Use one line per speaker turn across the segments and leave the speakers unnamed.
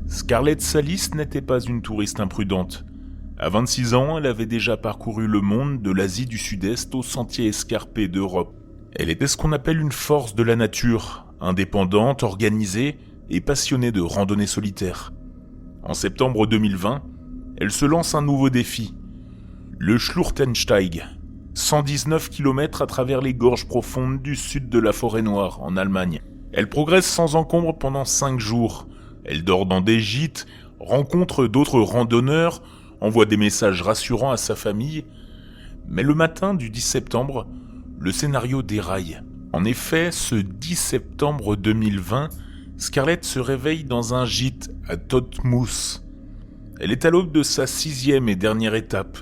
Scarlett Salis n'était pas une touriste imprudente. À 26 ans, elle avait déjà parcouru le monde de l'Asie du Sud-Est aux sentiers escarpés d'Europe. Elle était ce qu'on appelle une force de la nature, indépendante, organisée et passionnée de randonnée solitaire. En septembre 2020, elle se lance un nouveau défi, le Schlurtensteig, 119 km à travers les gorges profondes du sud de la Forêt-Noire, en Allemagne. Elle progresse sans encombre pendant 5 jours. Elle dort dans des gîtes, rencontre d'autres randonneurs, envoie des messages rassurants à sa famille. Mais le matin du 10 septembre, le scénario déraille. En effet, ce 10 septembre 2020, Scarlett se réveille dans un gîte à Todtmoos. Elle est à l'aube de sa 6e et dernière étape.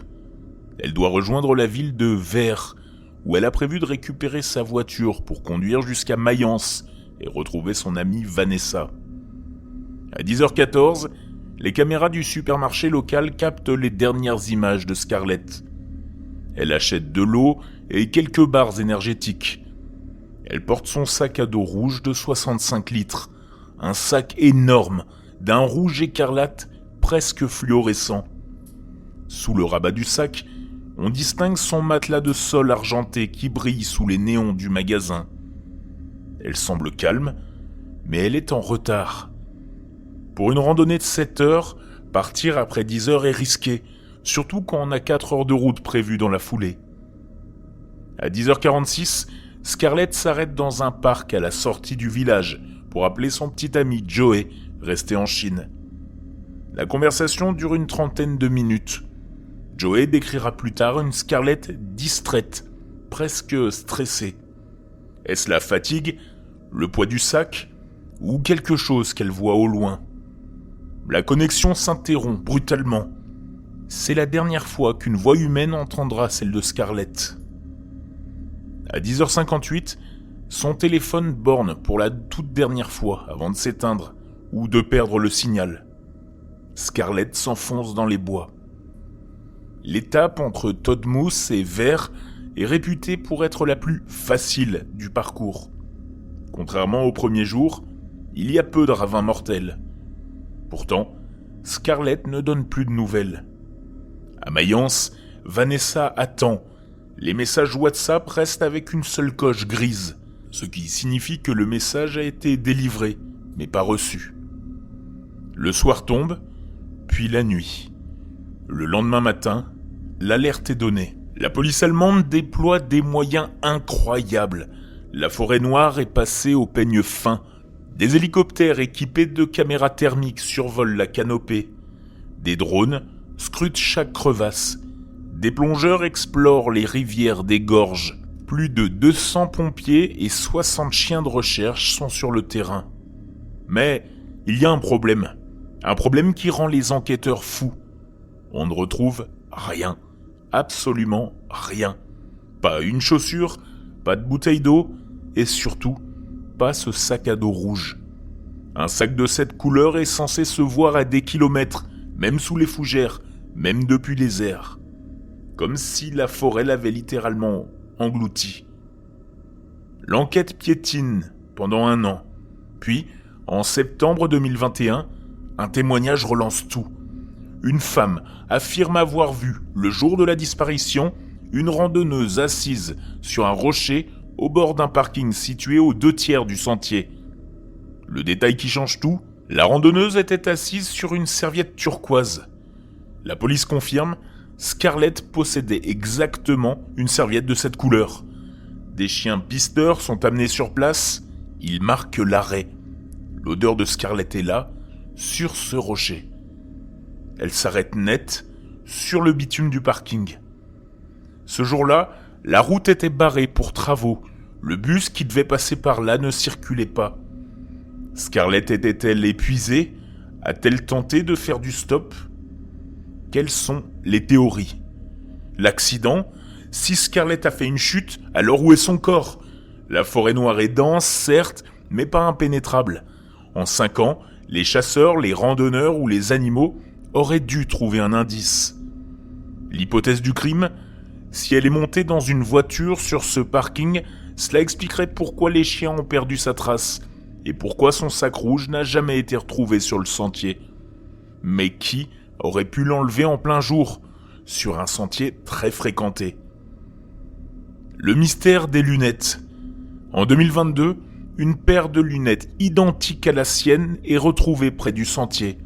Elle doit rejoindre la ville de Vers, où elle a prévu de récupérer sa voiture pour conduire jusqu'à Mayence et retrouver son amie Vanessa. À 10h14, les caméras du supermarché local captent les dernières images de Scarlett. Elle achète de l'eau et quelques barres énergétiques. Elle porte son sac à dos rouge de 65 litres, un sac énorme, d'un rouge écarlate presque fluorescent. Sous le rabat du sac, on distingue son matelas de sol argenté qui brille sous les néons du magasin. Elle semble calme, mais elle est en retard. Pour une randonnée de 7 heures, partir après 10 heures est risqué, surtout quand on a 4 heures de route prévues dans la foulée. À 10h46, Scarlett s'arrête dans un parc à la sortie du village pour appeler son petit ami Joey, resté en Chine. La conversation dure une trentaine de minutes. Joey décrira plus tard une Scarlett distraite, presque stressée. Est-ce la fatigue, le poids du sac, ou quelque chose qu'elle voit au loin? La connexion s'interrompt brutalement. C'est la dernière fois qu'une voix humaine entendra celle de Scarlett. À 10h58, son téléphone borne pour la toute dernière fois avant de s'éteindre ou de perdre le signal. Scarlett s'enfonce dans les bois. L'étape entre Todtmoos et Vers est réputée pour être la plus facile du parcours. Contrairement au premier jour, il y a peu de ravins mortels. Pourtant, Scarlett ne donne plus de nouvelles. À Mayence, Vanessa attend. Les messages WhatsApp restent avec une seule coche grise, ce qui signifie que le message a été délivré, mais pas reçu. Le soir tombe, puis la nuit. Le lendemain matin, l'alerte est donnée. La police allemande déploie des moyens incroyables. La Forêt-Noire est passée au peigne fin. Des hélicoptères équipés de caméras thermiques survolent la canopée. Des drones scrutent chaque crevasse. Des plongeurs explorent les rivières des gorges. Plus de 200 pompiers et 60 chiens de recherche sont sur le terrain. Mais il y a un problème. Un problème qui rend les enquêteurs fous. On ne retrouve rien. Absolument rien. Pas une chaussure, pas de bouteille d'eau et surtout, pas ce sac à dos rouge. Un sac de cette couleur est censé se voir à des kilomètres, même sous les fougères, même depuis les airs. Comme si la forêt l'avait littéralement englouti. L'enquête piétine pendant 1 an. Puis, en septembre 2021, un témoignage relance tout. Une femme affirme avoir vu, le jour de la disparition, une randonneuse assise sur un rocher au bord d'un parking situé aux 2/3 du sentier. Le détail qui change tout, la randonneuse était assise sur une serviette turquoise. La police confirme, Scarlett possédait exactement une serviette de cette couleur. Des chiens pisteurs sont amenés sur place, ils marquent l'arrêt. L'odeur de Scarlett est là, sur ce rocher. Elle s'arrête net, sur le bitume du parking. Ce jour-là, la route était barrée pour travaux. Le bus qui devait passer par là ne circulait pas. Scarlett était-elle épuisée? A-t-elle tenté de faire du stop? Quelles sont les théories? L'accident? Si Scarlett a fait une chute, alors où est son corps? La forêt noire est dense, certes, mais pas impénétrable. En 5 ans, les chasseurs, les randonneurs ou les animaux auraient dû trouver un indice. L'hypothèse du crime? Si elle est montée dans une voiture sur ce parking, cela expliquerait pourquoi les chiens ont perdu sa trace et pourquoi son sac rouge n'a jamais été retrouvé sur le sentier. Mais qui aurait pu l'enlever en plein jour, sur un sentier très fréquenté? Le mystère des lunettes. En 2022, une paire de lunettes identique à la sienne est retrouvée près du sentier.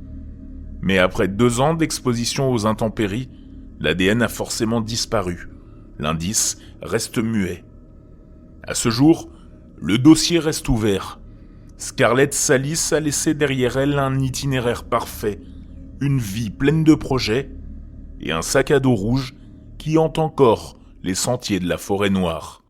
Mais après 2 ans d'exposition aux intempéries, l'ADN a forcément disparu. L'indice reste muet. À ce jour, le dossier reste ouvert. Scarlett Salis a laissé derrière elle un itinéraire parfait, une vie pleine de projets et un sac à dos rouge qui hante encore les sentiers de la forêt noire.